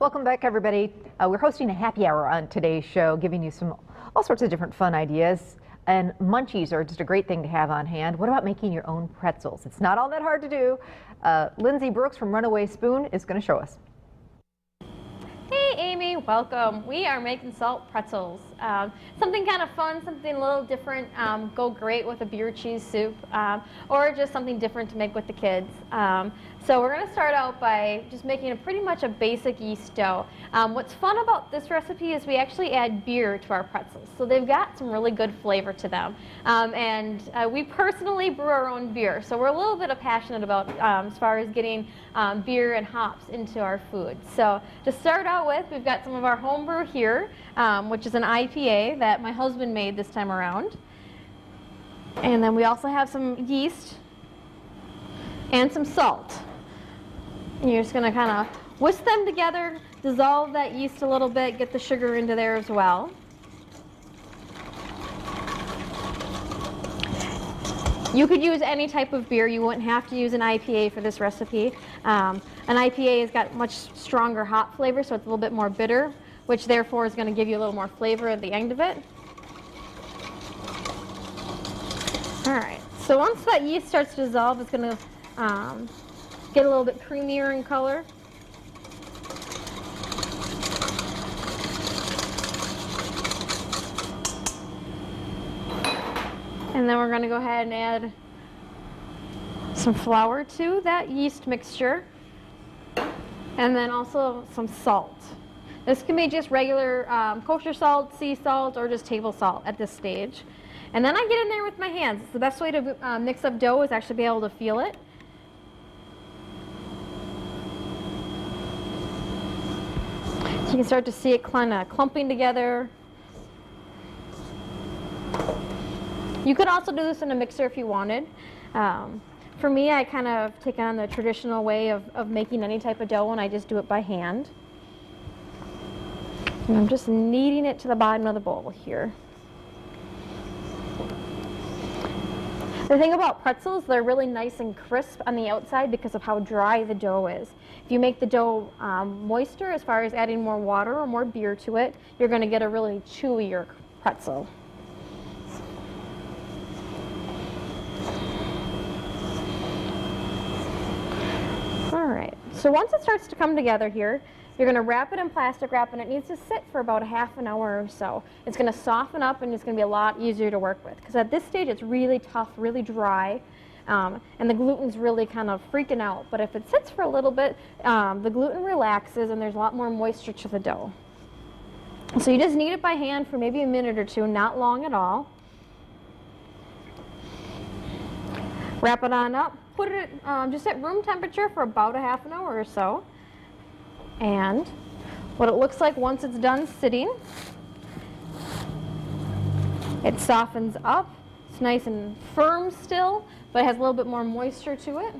Welcome back, everybody. We're hosting a happy hour on today's show, giving you all sorts of different fun ideas. And munchies are just a great thing to have on hand. What about making your own pretzels? It's not all that hard to do. Lindsay Brooks from Runaway Spoon is going to show us. Hey Amy, welcome. We are making salt pretzels. Something kind of fun, something a little different, go great with a beer cheese soup, or just something different to make with the kids. So we're going to start out by just making pretty much a basic yeast dough. What's fun about this recipe is we actually add beer to our pretzels, so they've got some really good flavor to them. We personally brew our own beer, so we're a little bit passionate about as far as getting beer and hops into our food. So to start out with, we've got some of our home brew here, which is an IPA that my husband made this time around. And then we also have some yeast and some salt. And you're just going to kind of whisk them together, dissolve that yeast a little bit, get the sugar into there as well. You could use any type of beer. You wouldn't have to use an IPA for this recipe. An IPA has got much stronger hop flavor, so it's a little bit more bitter, which therefore is going to give you a little more flavor at the end of it. All right, so once that yeast starts to dissolve, it's going to get a little bit creamier in color. And then we're going to go ahead and add some flour to that yeast mixture. And then also some salt. This can be just regular kosher salt, sea salt, or just table salt at this stage. And then I get in there with my hands. It's the best way to mix up dough is actually be able to feel it. So you can start to see it kind of clumping together. You could also do this in a mixer if you wanted. For me, I kind of take on the traditional way of making any type of dough, and I just do it by hand. And I'm just kneading it to the bottom of the bowl here. The thing about pretzels, they're really nice and crisp on the outside because of how dry the dough is. If you make the dough moister, as far as adding more water or more beer to it, you're going to get a really chewier pretzel. All right, so once it starts to come together here, you're going to wrap it in plastic wrap, and it needs to sit for about a half an hour or so. It's going to soften up, and it's going to be a lot easier to work with, because at this stage it's really tough, really dry, and the gluten's really kind of freaking out. But if it sits for a little bit, the gluten relaxes, and there's a lot more moisture to the dough. So you just knead it by hand for maybe a minute or two, not long at all. Wrap it on up, put it just at room temperature for about a half an hour or so. And what it looks like once it's done sitting, it softens up. It's nice and firm still, but it has a little bit more moisture to it.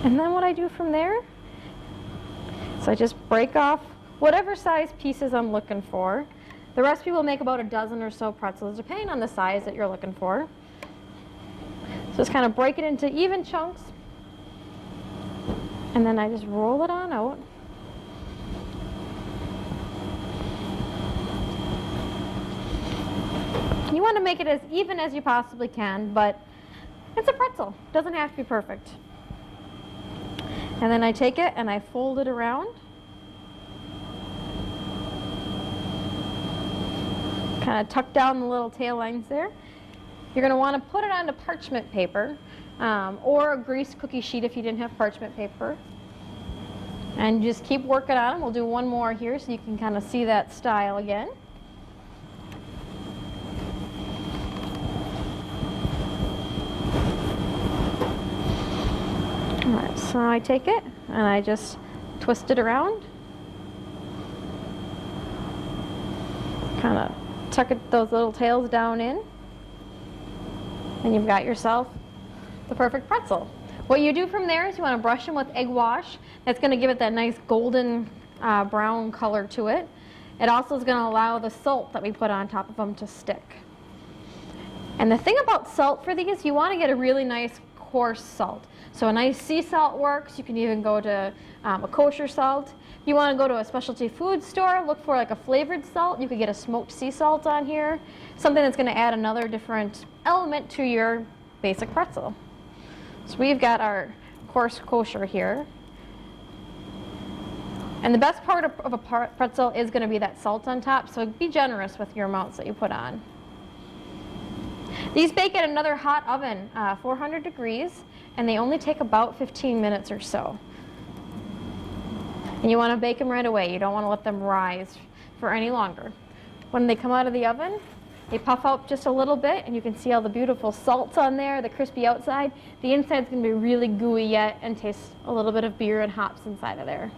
And then what I do from there is I just break off whatever size pieces I'm looking for. The recipe will make about a dozen or so pretzels, depending on the size that you're looking for. So just kind of break it into even chunks. And then I just roll it on out. You want to make it as even as you possibly can, but it's a pretzel. It doesn't have to be perfect. And then I take it and I fold it around. Kind of tuck down the little tail lines there. You're going to want to put it onto parchment paper or a greased cookie sheet if you didn't have parchment paper. And just keep working on them. We'll do one more here so you can kind of see that style again. All right, so I take it and I just twist it around. Kind of tuck those little tails down in. And you've got yourself the perfect pretzel. What you do from there is you want to brush them with egg wash. That's going to give it that nice golden brown color to it. It also is going to allow the salt that we put on top of them to stick. And the thing about salt for these, you want to get a really nice coarse salt. So a nice sea salt works. You can even go to a kosher salt. If you want to go to a specialty food store, look for like a flavored salt. You could get a smoked sea salt on here, something that's going to add another different element to your basic pretzel. So we've got our coarse kosher here. And the best part of a pretzel is going to be that salt on top, so be generous with your amounts that you put on. These bake at another hot oven, 400 degrees, and they only take about 15 minutes or so. And you want to bake them right away. You don't want to let them rise for any longer. When they come out of the oven, they puff out just a little bit, and you can see all the beautiful salts on there, the crispy outside. The inside's going to be really gooey yet and taste a little bit of beer and hops inside of there.